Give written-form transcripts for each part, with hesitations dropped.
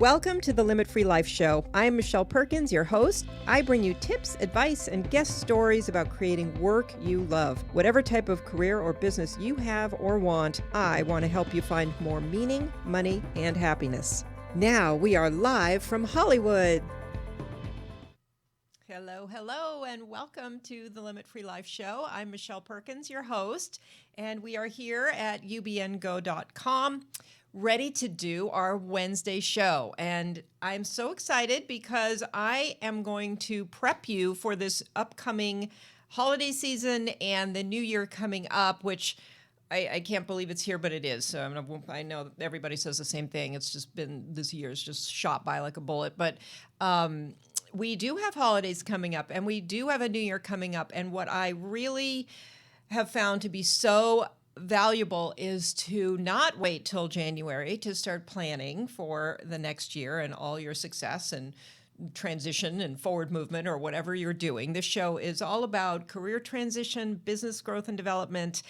Welcome to the Limit Free Life Show. I'm Michelle Perkins, your host. I bring you tips, advice, and guest stories about creating work you love. Whatever type of career or business you have or want, I want to help you find more meaning, money, and happiness. Now we are live from Hollywood. Hello, and welcome to the Limit Free Life Show. I'm Michelle Perkins, your host, and we are here at ubngo.com. ready to do our Wednesday show. And I'm so excited because I am going to prep you for this upcoming holiday season and the new year coming up, which I can't believe it's here, but it is. So I know everybody says the same thing. It's just been, this year's just shot by like a bullet. But we do have holidays coming up and we do have a new year coming up. And what I really have found to be so valuable is to not wait till January to start planning for the next year and all your success and transition and forward movement or whatever you're doing. This show is all about career transition, business growth and development,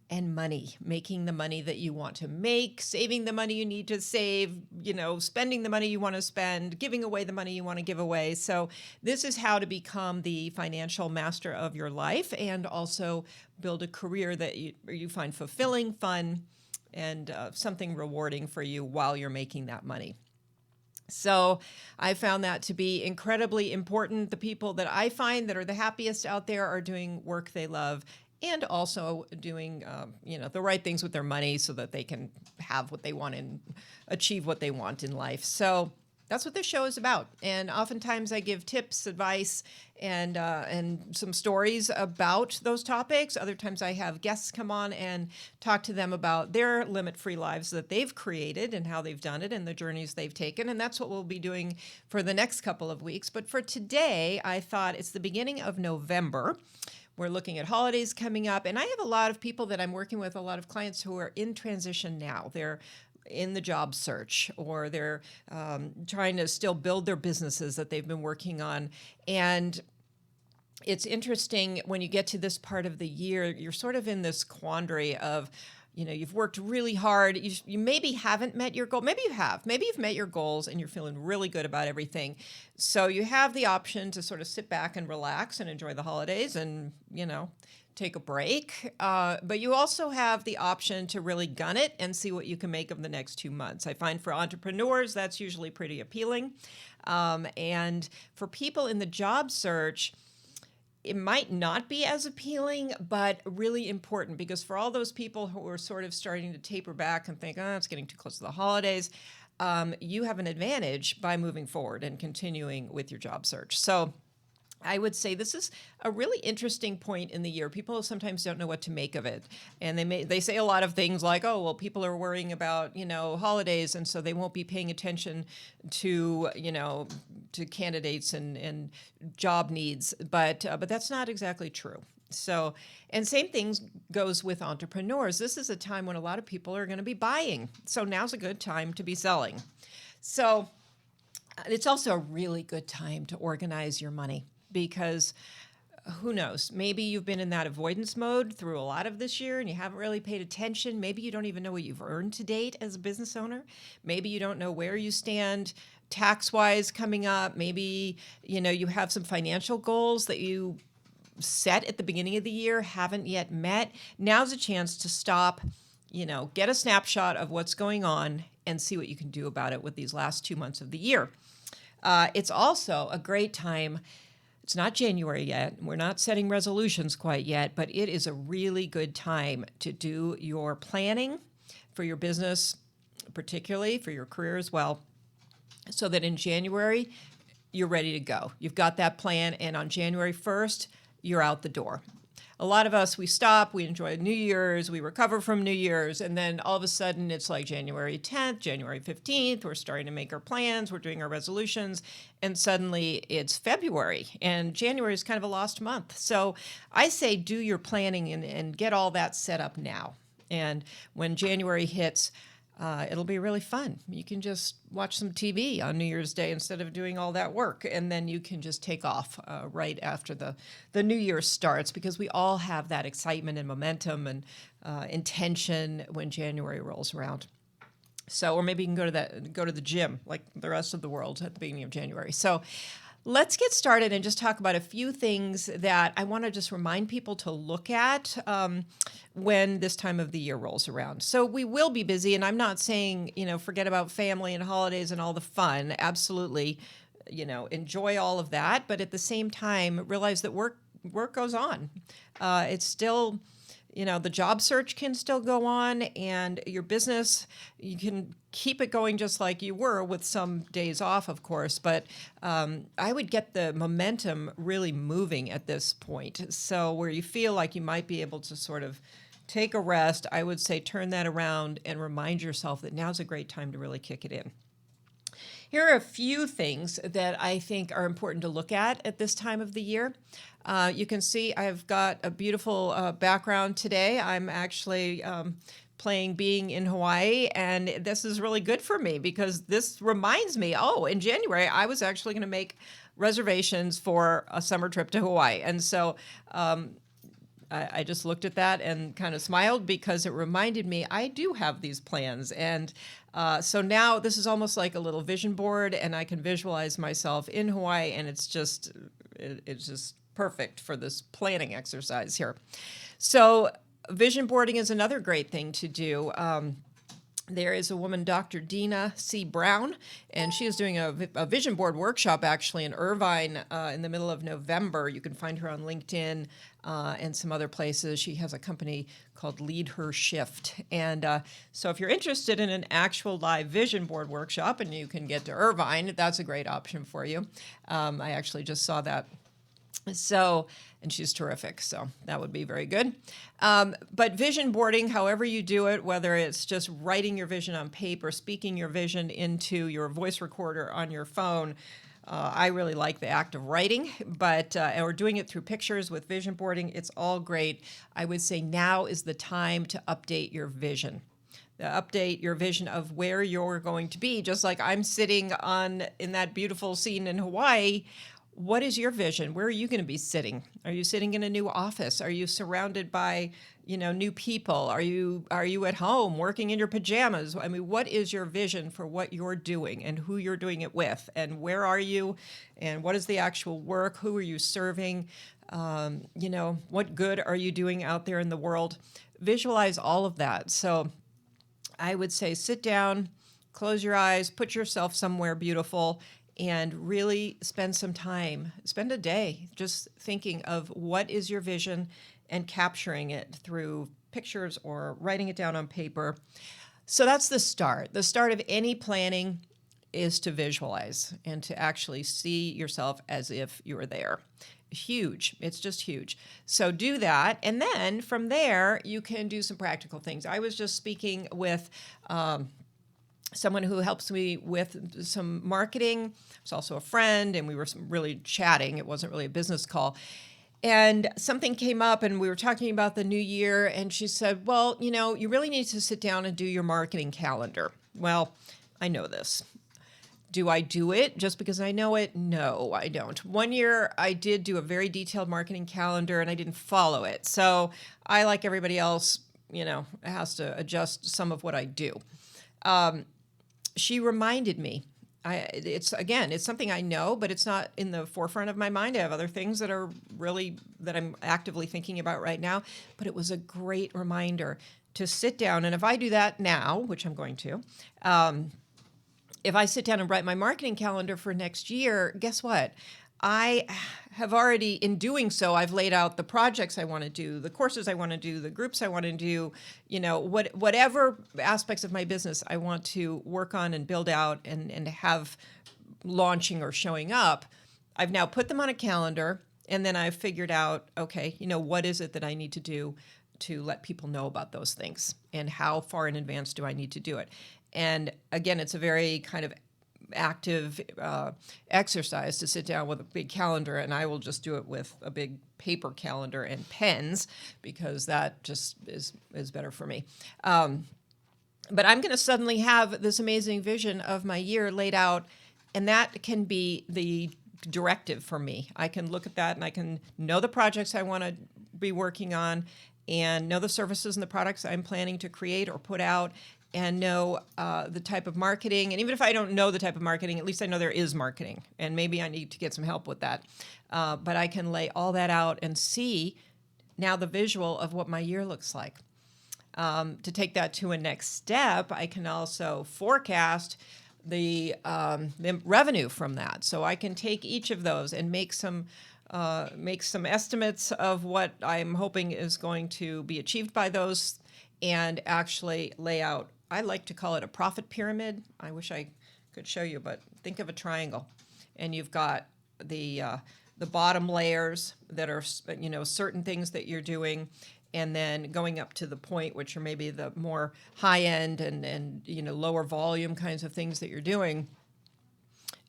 and money, making the money that you want to make, saving the money you need to save, spending the money you want to spend, giving away the money you want to give away. So this is how to become the financial master of your life and also build a career that you find fulfilling, fun, and something rewarding for you while you're making that money. So I found that to be incredibly important. The people that I find that are the happiest out there are doing work they love and also doing, the right things with their money so that they can have what they want and achieve what they want in life. So that's what this show is about. And oftentimes I give tips, advice, and some stories about those topics. Other times I have guests come on and talk to them about their limit-free lives that they've created and how they've done it and the journeys they've taken. And that's what we'll be doing for the next couple of weeks. But for today, I thought it's the beginning of November. We're looking at holidays coming up, and I have a lot of people that I'm working with, a lot of clients who are in transition now. They're in the job search, or they're trying to still build their businesses that they've been working on. And it's interesting when you get to this part of the year, you're sort of in this quandary of, you've worked really hard. You maybe haven't met your goal. Maybe you have. Maybe you've met your goals and you're feeling really good about everything. So you have the option to sort of sit back and relax and enjoy the holidays and, take a break. But you also have the option to really gun it and see what you can make of the next 2 months. I find for entrepreneurs, that's usually pretty appealing. And for people in the job search, it might not be as appealing, but really important, because for all those people who are sort of starting to taper back and think, it's getting too close to the holidays, you have an advantage by moving forward and continuing with your job search. So I would say this is a really interesting point in the year. People sometimes don't know what to make of it. And they say a lot of things like, people are worrying about, holidays, and so they won't be paying attention to, to candidates and job needs. But that's not exactly true. So, and same things goes with entrepreneurs. This is a time when a lot of people are going to be buying. So now's a good time to be selling. So it's also a really good time to organize your money, because who knows, maybe you've been in that avoidance mode through a lot of this year and you haven't really paid attention. Maybe you don't even know what you've earned to date as a business owner. Maybe you don't know where you stand tax-wise coming up. Maybe, you have some financial goals that you set at the beginning of the year, haven't yet met. Now's a chance to stop, get a snapshot of what's going on and see what you can do about it with these last 2 months of the year. It's also a great time. It's not January yet. We're not setting resolutions quite yet, but it is a really good time to do your planning for your business, particularly for your career as well, so that in January, you're ready to go. You've got that plan, and on January 1st, you're out the door. A lot of us, we stop, we enjoy New Year's, we recover from New Year's, and then all of a sudden it's like January 10th, January 15th, we're starting to make our plans, we're doing our resolutions, and suddenly it's February, and January is kind of a lost month. So I say do your planning and get all that set up now. And when January hits, it'll be really fun. You can just watch some TV on New Year's Day instead of doing all that work. And then you can just take off right after the New Year starts, because we all have that excitement and momentum and intention when January rolls around. So, or maybe you can go to the gym like the rest of the world at the beginning of January. So, let's get started and just talk about a few things that I want to just remind people to look at when this time of the year rolls around. So we will be busy, and I'm not saying, forget about family and holidays and all the fun. Absolutely, enjoy all of that. But at the same time, realize that work goes on. It's still, the job search can still go on, and your business, you can keep it going just like you were with some days off, of course. But I would get the momentum really moving at this point. So where you feel like you might be able to sort of take a rest, I would say turn that around and remind yourself that now's a great time to really kick it in. Here are a few things that I think are important to look at this time of the year. You can see I've got a beautiful background today. I'm actually playing Being in Hawaii, and this is really good for me because this reminds me, in January, I was actually going to make reservations for a summer trip to Hawaii. And so I just looked at that and kind of smiled because it reminded me I do have these plans. And so now this is almost like a little vision board, and I can visualize myself in Hawaii, and it's just perfect for this planning exercise here. So vision boarding is another great thing to do. There is a woman, Dr. Dina C. Brown, and she is doing a vision board workshop actually in Irvine in the middle of November. You can find her on LinkedIn and some other places. She has a company called Lead Her Shift. And so if you're interested in an actual live vision board workshop and you can get to Irvine, that's a great option for you. I actually just saw that. So, and she's terrific, so that would be very good. But vision boarding, however you do it, whether it's just writing your vision on paper, speaking your vision into your voice recorder on your phone, I really like the act of writing, or doing it through pictures with vision boarding, it's all great. I would say now is the time to update your vision. Update your vision of where you're going to be, just like I'm sitting in that beautiful scene in Hawaii. What is your vision? Where are you going to be sitting? Are you sitting in a new office? Are you surrounded by, new people? Are you at home working in your pajamas? I mean, what is your vision for what you're doing and who you're doing it with? And where are you? And what is the actual work? Who are you serving? What good are you doing out there in the world? Visualize all of that. So I would say sit down, close your eyes, put yourself somewhere beautiful, and really spend a day just thinking of what is your vision and capturing it through pictures or writing it down on paper. So that's the start. The start of any planning is to visualize and to actually see yourself as if you were there. Huge. It's just huge. So do that. And then from there, you can do some practical things. I was just speaking with someone who helps me with some marketing. It's also a friend, and we were really chatting. It wasn't really a business call. And something came up, and we were talking about the new year, and she said, well, you really need to sit down and do your marketing calendar. Well, I know this. Do I do it just because I know it? No, I don't. One year, I did do a very detailed marketing calendar, and I didn't follow it. So I, like everybody else, has to adjust some of what I do. She reminded me, it's something I know, but it's not in the forefront of my mind. I have other things that I'm actively thinking about right now, but it was a great reminder to sit down. And if I do that now, which I'm going to, if I sit down and write my marketing calendar for next year, guess what? I have already, in doing so, I've laid out the projects I want to do, the courses I want to do, the groups I want to do, whatever aspects of my business I want to work on and build out and have launching or showing up. I've now put them on a calendar, and then I've figured out, okay, what is it that I need to do to let people know about those things, and how far in advance do I need to do it? And again, it's a very kind of active exercise to sit down with a big calendar, and I will just do it with a big paper calendar and pens because that just is better for me. But I'm going to suddenly have this amazing vision of my year laid out, and that can be the directive for me. I can look at that and I can know the projects I want to be working on and know the services and the products I'm planning to create or put out, and know the type of marketing. And even if I don't know the type of marketing, at least I know there is marketing. And maybe I need to get some help with that. But I can lay all that out and see now the visual of what my year looks like. To take that to a next step, I can also forecast the revenue from that. So I can take each of those and make some estimates of what I'm hoping is going to be achieved by those, and actually lay out. I like to call it a profit pyramid. I wish I could show you, but think of a triangle, and you've got the bottom layers that are certain things that you're doing, and then going up to the point which are maybe the more high end and lower volume kinds of things that you're doing,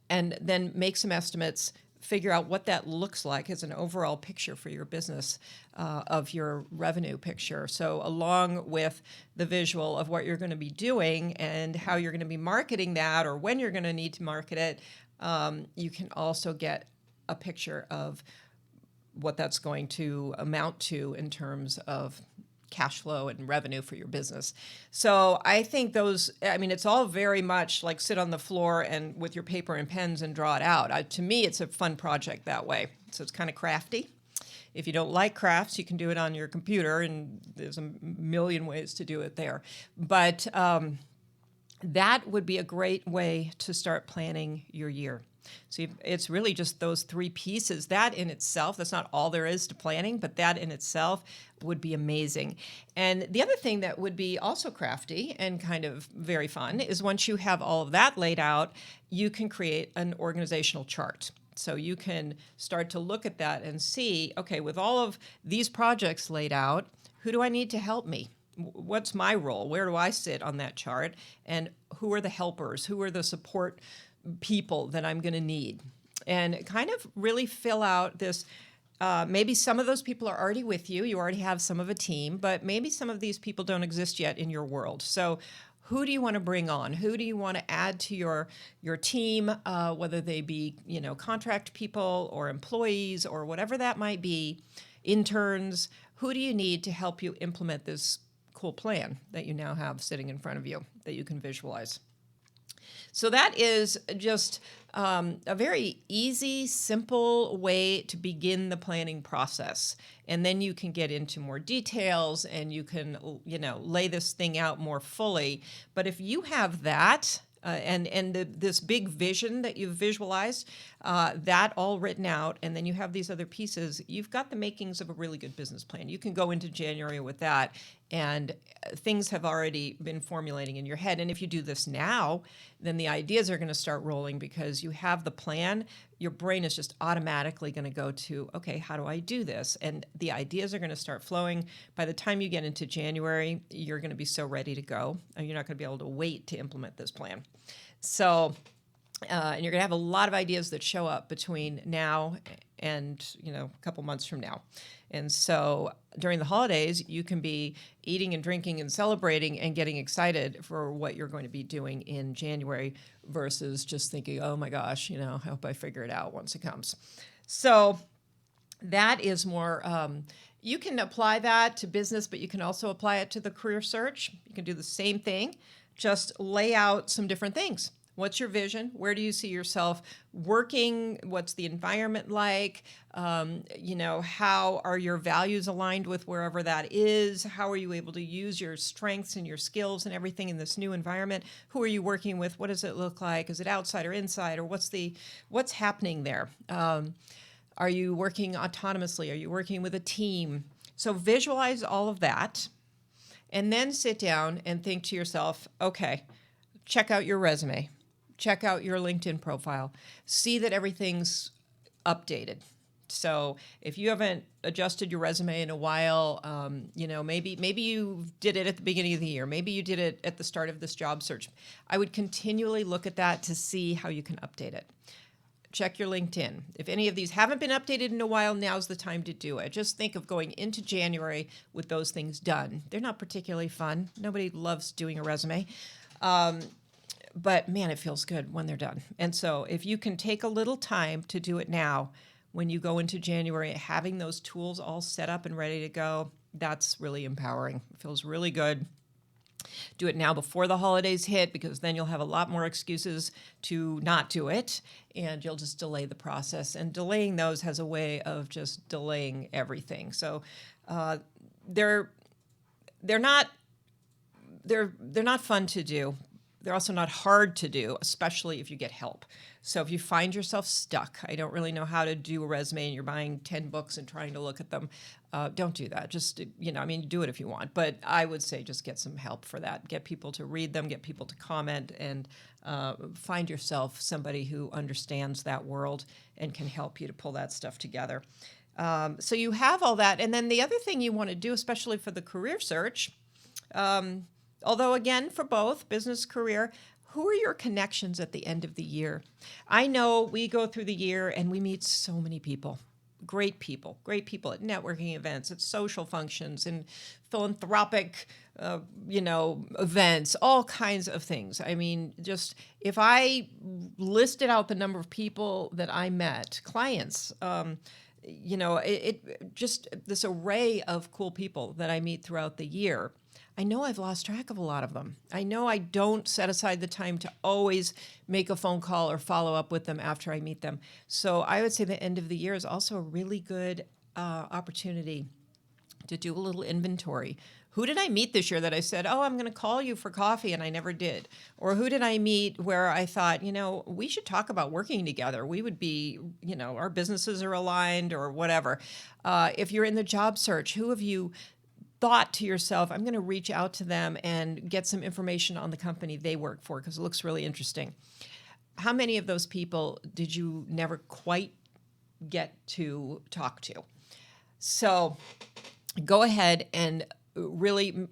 and then make some estimates, figure out what that looks like as an overall picture for your business, of your revenue picture. So along with the visual of what you're going to be doing and how you're going to be marketing that, or when you're going to need to market it, you can also get a picture of what that's going to amount to in terms of cash flow and revenue for your business. So I think it's all very much like sit on the floor and with your paper and pens and draw it out. To me, it's a fun project that way. So it's kind of crafty. If you don't like crafts, you can do it on your computer, and there's a million ways to do it there. But that would be a great way to start planning your year. So it's really just those three pieces. That in itself, that's not all there is to planning, but that in itself would be amazing. And the other thing that would be also crafty and kind of very fun is once you have all of that laid out, you can create an organizational chart. So you can start to look at that and see, okay, with all of these projects laid out, who do I need to help me? What's my role? Where do I sit on that chart? And who are the helpers? Who are the support people that I'm going to need? And kind of really fill out this. Maybe some of those people are already with you. You already have some of a team, but maybe some of these people don't exist yet in your world. So who do you want to bring on? Who do you want to add to your team, whether they be contract people or employees or whatever that might be, interns? Who do you need to help you implement this cool plan that you now have sitting in front of you that you can visualize? So that is just a very easy, simple way to begin the planning process. And then you can get into more details and you can, lay this thing out more fully. But if you have that, this big vision that you've visualized, that all written out, and then you have these other pieces, you've got the makings of a really good business plan. You can go into January with that, and things have already been formulating in your head. And if you do this now, then the ideas are going to start rolling because you have the plan. Your brain is just automatically going to go to, okay, how do I do this? And the ideas are going to start flowing. By the time you get into January, you're going to be so ready to go. And you're not going to be able to wait to implement this plan. So, and you're going to have a lot of ideas that show up between now and, a couple months from now. And so during the holidays, you can be eating and drinking and celebrating and getting excited for what you're going to be doing in January versus just thinking, oh my gosh, I hope I figure it out once it comes. So that is more, you can apply that to business, but you can also apply it to the career search. You can do the same thing, just lay out some different things. What's your vision? Where do you see yourself working? What's the environment like? How are your values aligned with wherever that is? How are you able to use your strengths and your skills and everything in this new environment? Who are you working with? What does it look like? Is it outside or inside? Or what's happening there? Are you working autonomously? Are you working with a team? So visualize all of that, and then sit down and think to yourself, okay, check out your resume. Check out your LinkedIn profile. See that everything's updated. So if you haven't adjusted your resume in a while, maybe you did it at the beginning of the year. Maybe you did it at the start of this job search. I would continually look at that to see how you can update it. Check your LinkedIn. If any of these haven't been updated in a while, now's the time to do it. Just think of going into January with those things done. They're not particularly fun. Nobody loves doing a resume. But man, it feels good when they're done. And so if you can take a little time to do it now, when you go into January, having those tools all set up and ready to go, that's really empowering. It feels really good. Do it now before the holidays hit, because then you'll have a lot more excuses to not do it, and you'll just delay the process. And delaying those has a way of just delaying everything. So they're not fun to do. They're also not hard to do, especially if you get help. So if you find yourself stuck, I don't really know how to do a resume, and you're buying 10 books and trying to look at them, don't do that. Just, do it if you want. But I would say just get some help for that. Get people to read them, get people to comment, and find yourself somebody who understands that world and can help you to pull that stuff together. So you have all that. And then the other thing you want to do, especially for the career search, although again, for both business, career, who are your connections at the end of the year? I know we go through the year and we meet so many people, great people at networking events, at social functions, and philanthropic, events, all kinds of things. I mean, just if I listed out the number of people that I met, clients, it just this array of cool people that I meet throughout the year. I know I've lost track of a lot of them. I know I don't set aside the time to always make a phone call or follow up with them after I meet them. So I would say the end of the year is also a really good opportunity to do a little inventory. Who did I meet this year that I said, oh, I'm going to call you for coffee, and I never did? Or who did I meet where I thought, we should talk about working together. We would be, our businesses are aligned or whatever. If you're in the job search, who have you thought to yourself, I'm going to reach out to them and get some information on the company they work for because it looks really interesting? How many of those people did you never quite get to talk to? So go ahead and really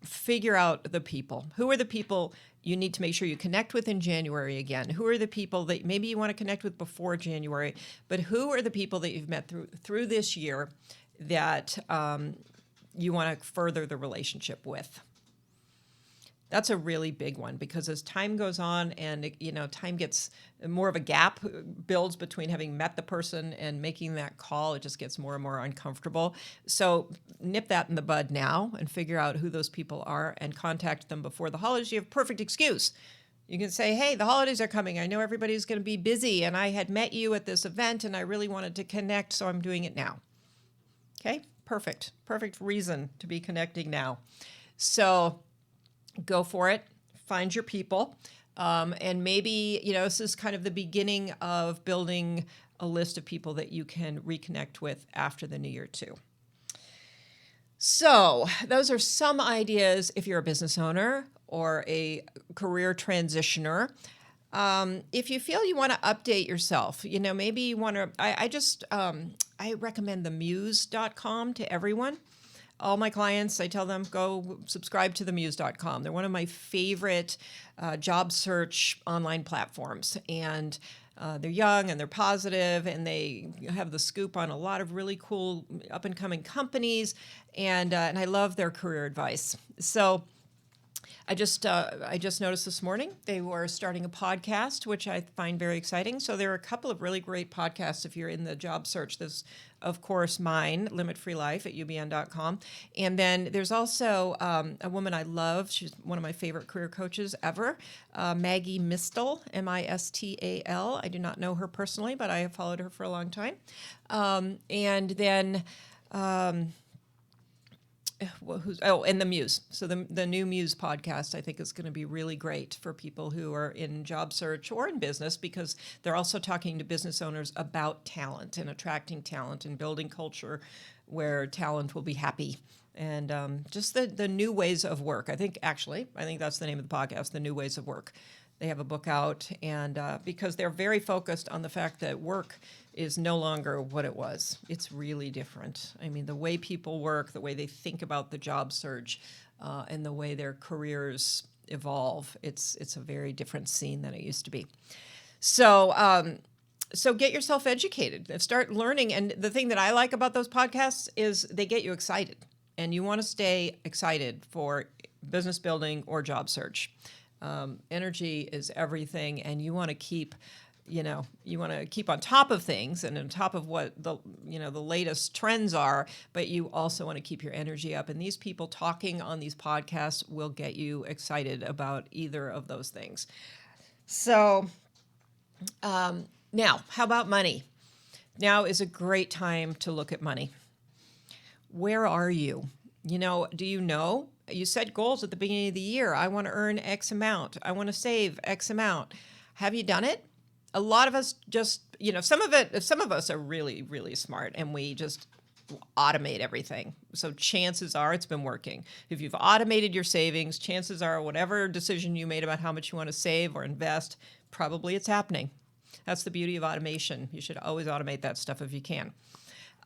figure out the people. Who are the people you need to make sure you connect with in January again? Who are the people that maybe you want to connect with before January, but who are the people that you've met through this year that you want to further the relationship with? That's a really big one, because as time goes on and time gets more of a gap builds between having met the person and making that call, it just gets more and more uncomfortable. So nip that in the bud now and figure out who those people are and contact them before the holidays. You have a perfect excuse. You can say, hey, the holidays are coming. I know everybody's going to be busy, and I had met you at this event and I really wanted to connect, so I'm doing it now. Okay? Perfect reason to be connecting now. So go for it. Find your people. And maybe, this is kind of the beginning of building a list of people that you can reconnect with after the new year too. So those are some ideas if you're a business owner or a career transitioner. If you feel you want to update yourself, maybe you want to, I recommend the Muse.com to everyone. All my clients, I tell them, go subscribe to the Muse.com. They're one of my favorite job search online platforms. And they're young and they're positive, and they have the scoop on a lot of really cool up and coming companies. And I love their career advice. So I just noticed this morning they were starting a podcast, which I find very exciting. So there are a couple of really great podcasts if you're in the job search. There's, of course, mine, Limit Free Life at ubn.com. And then there's also a woman I love. She's one of my favorite career coaches ever, Maggie Mistal, Mistal. I do not know her personally, but I have followed her for a long time. And then... and the Muse. So the new Muse podcast, I think, is going to be really great for people who are in job search or in business, because they're also talking to business owners about talent and attracting talent and building culture where talent will be happy. And just the new ways of work. I think that's the name of the podcast, The New Ways of Work. They have a book out, and because they're very focused on the fact that work is no longer what it was. It's really different. I mean, the way people work, the way they think about the job search, and the way their careers evolve, it's a very different scene than it used to be. So get yourself educated and start learning. And the thing that I like about those podcasts is they get you excited, and you want to stay excited for business building or job search. Energy is everything, and you want to keep you want to keep on top of things and on top of what the latest trends are, but you also want to keep your energy up. And these people talking on these podcasts will get you excited about either of those things. So now, how about money? Now is a great time to look at money. Where are you? Do you know? You set goals at the beginning of the year. I want to earn X amount. I want to save X amount. Have you done it? A lot of us just, some of us are really, really smart and we just automate everything. So chances are it's been working. If you've automated your savings, chances are whatever decision you made about how much you want to save or invest, probably it's happening. That's the beauty of automation. You should always automate that stuff if you can.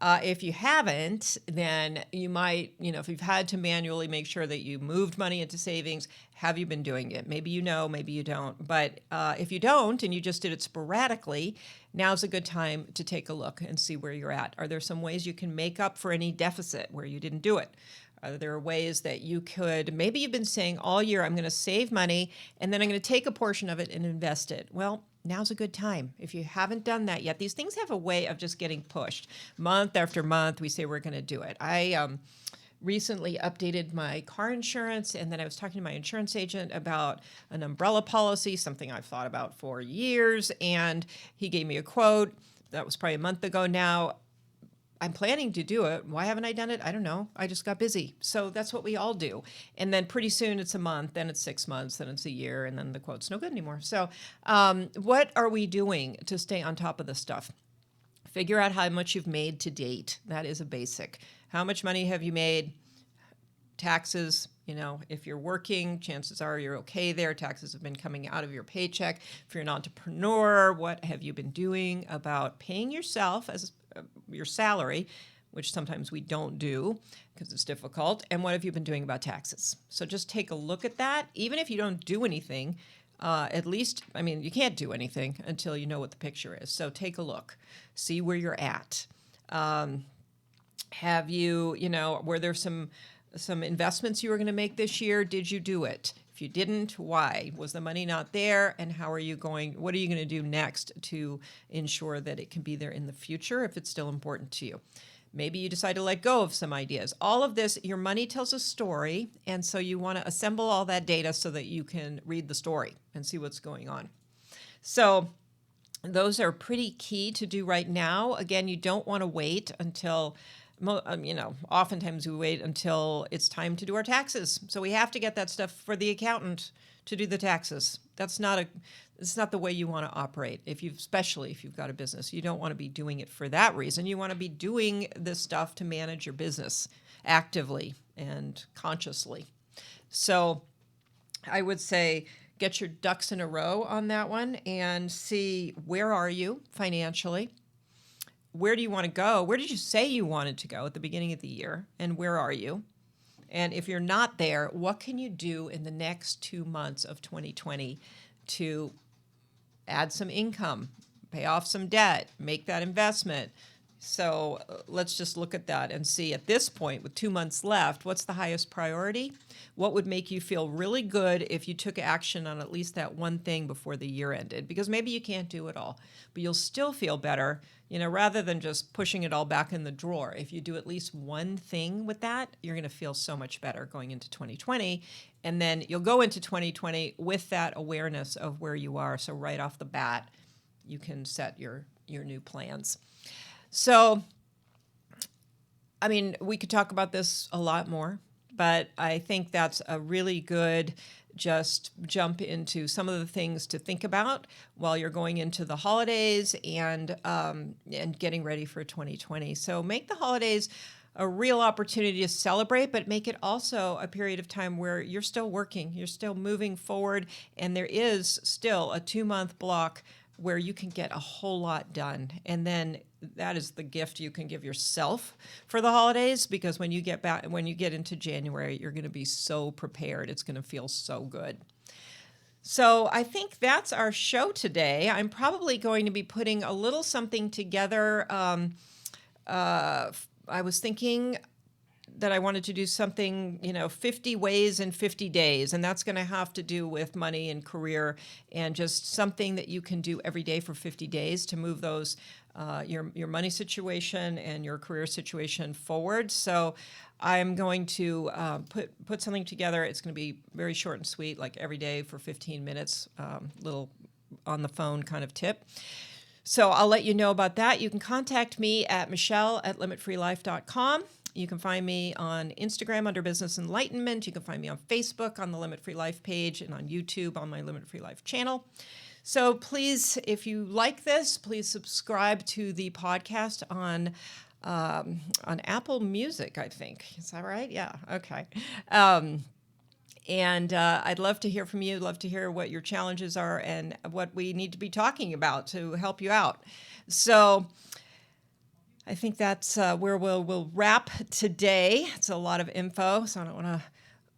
If you haven't, then you might, if you've had to manually make sure that you moved money into savings, have you been doing it? Maybe you know, maybe you don't. But if you don't and you just did it sporadically, now's a good time to take a look and see where you're at. Are there some ways you can make up for any deficit where you didn't do it? Are there ways that you could, maybe you've been saying all year, I'm going to save money and then I'm going to take a portion of it and invest it. Well, now's a good time. If you haven't done that yet, these things have a way of just getting pushed. Month after month, we say we're going to do it. I recently updated my car insurance, and then I was talking to my insurance agent about an umbrella policy, something I've thought about for years, and he gave me a quote. That was probably a month ago now. I'm planning to do it. Why haven't I done it? I don't know. I just got busy. So that's what we all do. And then pretty soon it's a month, then it's 6 months, then it's a year, and then the quote's no good anymore. So what are we doing to stay on top of this stuff? Figure out how much you've made to date. That is a basic. How much money have you made? Taxes, if you're working, chances are you're okay there. Taxes have been coming out of your paycheck. If you're an entrepreneur, what have you been doing about paying yourself as your salary, which sometimes we don't do because it's difficult, and what have you been doing about taxes? So just take a look at that. Even if you don't do anything, at least, you can't do anything until you know what the picture is. So take a look, see where you're at. Have you, were there some investments you were going to make this year? Did you do it? If you didn't, why? Was the money not there? And what are you going to do next to ensure that it can be there in the future if it's still important to you? Maybe you decide to let go of some ideas. All of this, your money tells a story, and so you want to assemble all that data so that you can read the story and see what's going on. So those are pretty key to do right now. Again, you don't want to wait until oftentimes we wait until it's time to do our taxes. So we have to get that stuff for the accountant to do the taxes. It's not the way you want to operate. Especially if you've got a business, you don't want to be doing it for that reason. You want to be doing this stuff to manage your business actively and consciously. So I would say get your ducks in a row on that one and see where are you financially. Where do you want to go? Where did you say you wanted to go at the beginning of the year? And where are you? And if you're not there, what can you do in the next 2 months of 2020 to add some income, pay off some debt, make that investment? So let's just look at that and see at this point with 2 months left, what's the highest priority? What would make you feel really good if you took action on at least that one thing before the year ended? Because maybe you can't do it all, but you'll still feel better, rather than just pushing it all back in the drawer. If you do at least one thing with that, you're going to feel so much better going into 2020. And then you'll go into 2020 with that awareness of where you are. So right off the bat, you can set your new plans. So, we could talk about this a lot more, but I think that's a really good just jump into some of the things to think about while you're going into the holidays and getting ready for 2020. So make the holidays a real opportunity to celebrate, but make it also a period of time where you're still working, you're still moving forward, and there is still a 2-month block where you can get a whole lot done. And then that is the gift you can give yourself for the holidays, because when you get into January, you're going to be so prepared. It's going to feel so good. So I think that's our show today. I'm probably going to be putting a little something together. I was thinking that I wanted to do something, 50 ways in 50 days. And that's going to have to do with money and career and just something that you can do every day for 50 days to move those, your money situation and your career situation forward. So I'm going to put something together. It's going to be very short and sweet, like every day for 15 minutes, little on the phone kind of tip. So I'll let you know about that. You can contact me at michelle@limitfreelife.com. You can find me on Instagram under Business Enlightenment. You can find me on Facebook on the Limit Free Life page and on YouTube on my Limit Free Life channel. So please, if you like this, please subscribe to the podcast on Apple Music, I think. Is that right? Yeah. Okay. And I'd love to hear from you, love to hear what your challenges are and what we need to be talking about to help you out. So I think that's where we'll wrap today. It's a lot of info, so I don't want to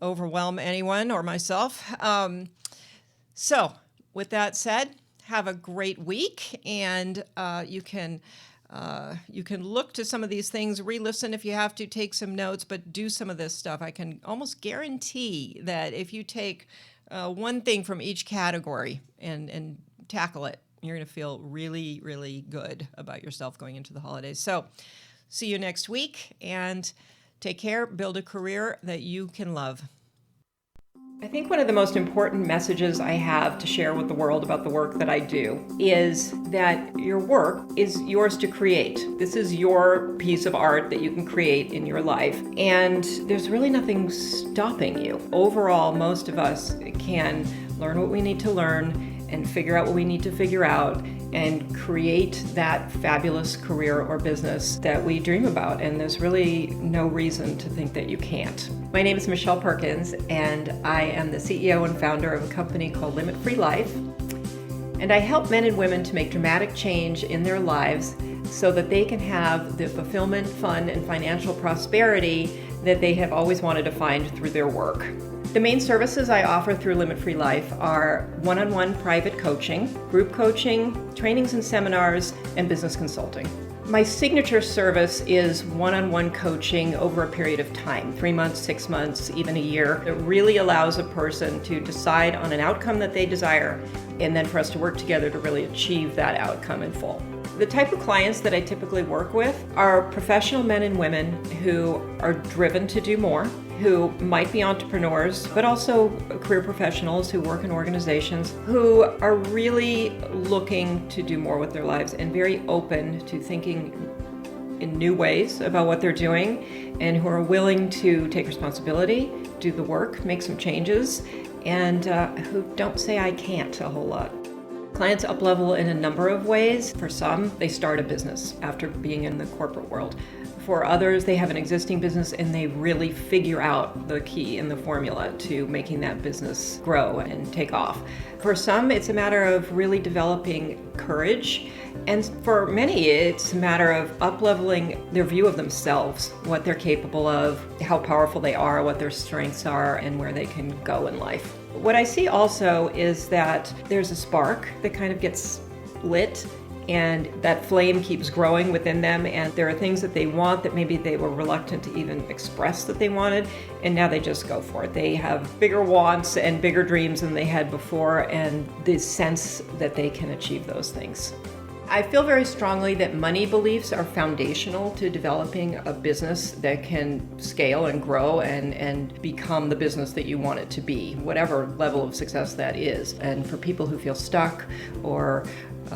overwhelm anyone or myself. So with that said, have a great week, and you can look to some of these things, re-listen if you have to, take some notes, but do some of this stuff. I can almost guarantee that if you take one thing from each category and tackle it, you're going to feel really, really good about yourself going into the holidays. So see you next week, and take care. Build a career that you can love. I think one of the most important messages I have to share with the world about the work that I do is that your work is yours to create. This is your piece of art that you can create in your life, and there's really nothing stopping you. Overall, most of us can learn what we need to learn and figure out what we need to figure out and create that fabulous career or business that we dream about. And there's really no reason to think that you can't. My name is Michelle Perkins, and I am the CEO and founder of a company called Limit Free Life. And I help men and women to make dramatic change in their lives so that they can have the fulfillment, fun, and financial prosperity that they have always wanted to find through their work. The main services I offer through Limit Free Life are one-on-one private coaching, group coaching, trainings and seminars, and business consulting. My signature service is one-on-one coaching over a period of time, 3 months, 6 months, even a year. It really allows a person to decide on an outcome that they desire, and then for us to work together to really achieve that outcome in full. The type of clients that I typically work with are professional men and women who are driven to do more, who might be entrepreneurs, but also career professionals who work in organizations who are really looking to do more with their lives and very open to thinking in new ways about what they're doing, and who are willing to take responsibility, do the work, make some changes, and who don't say I can't a whole lot. Clients up-level in a number of ways. For some, they start a business after being in the corporate world. For others, they have an existing business and they really figure out the key and the formula to making that business grow and take off. For some, it's a matter of really developing courage. And for many, it's a matter of up-leveling their view of themselves, what they're capable of, how powerful they are, what their strengths are, and where they can go in life. What I see also is that there's a spark that kind of gets lit, and that flame keeps growing within them, and there are things that they want that maybe they were reluctant to even express that they wanted, and now they just go for it. They have bigger wants and bigger dreams than they had before, and the sense that they can achieve those things. I feel very strongly that money beliefs are foundational to developing a business that can scale and grow and become the business that you want it to be, whatever level of success that is. And for people who feel stuck or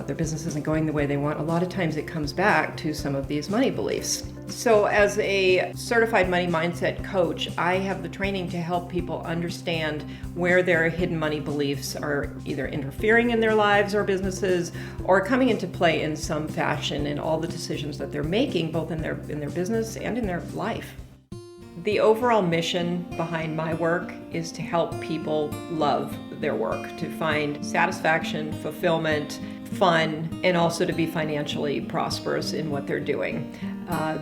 their business isn't going the way they want, a lot of times it comes back to some of these money beliefs. So as a certified money mindset coach, I have the training to help people understand where their hidden money beliefs are either interfering in their lives or businesses, or coming into play in some fashion in all the decisions that they're making, both in their business and in their life. The overall mission behind my work is to help people love their work, to find satisfaction, fulfillment, fun, and also to be financially prosperous in what they're doing.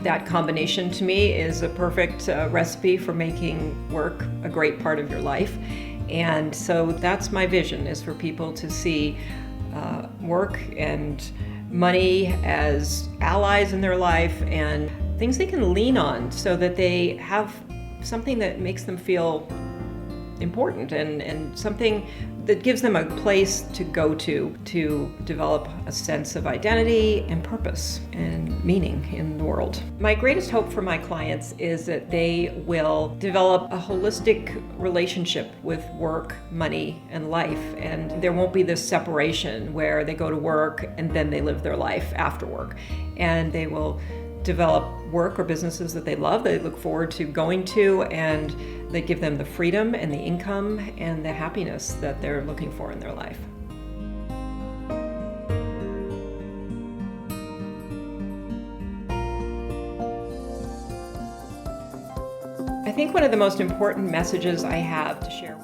That combination to me is a perfect recipe for making work a great part of your life. And so that's my vision, is for people to see work and money as allies in their life and things they can lean on so that they have something that makes them feel important and something that gives them a place to go to develop a sense of identity and purpose and meaning in the world. My greatest hope for my clients is that they will develop a holistic relationship with work, money, and life, and there won't be this separation where they go to work and then they live their life after work. And they will develop work or businesses that they love, they look forward to going to, and they give them the freedom and the income and the happiness that they're looking for in their life. I think one of the most important messages I have to share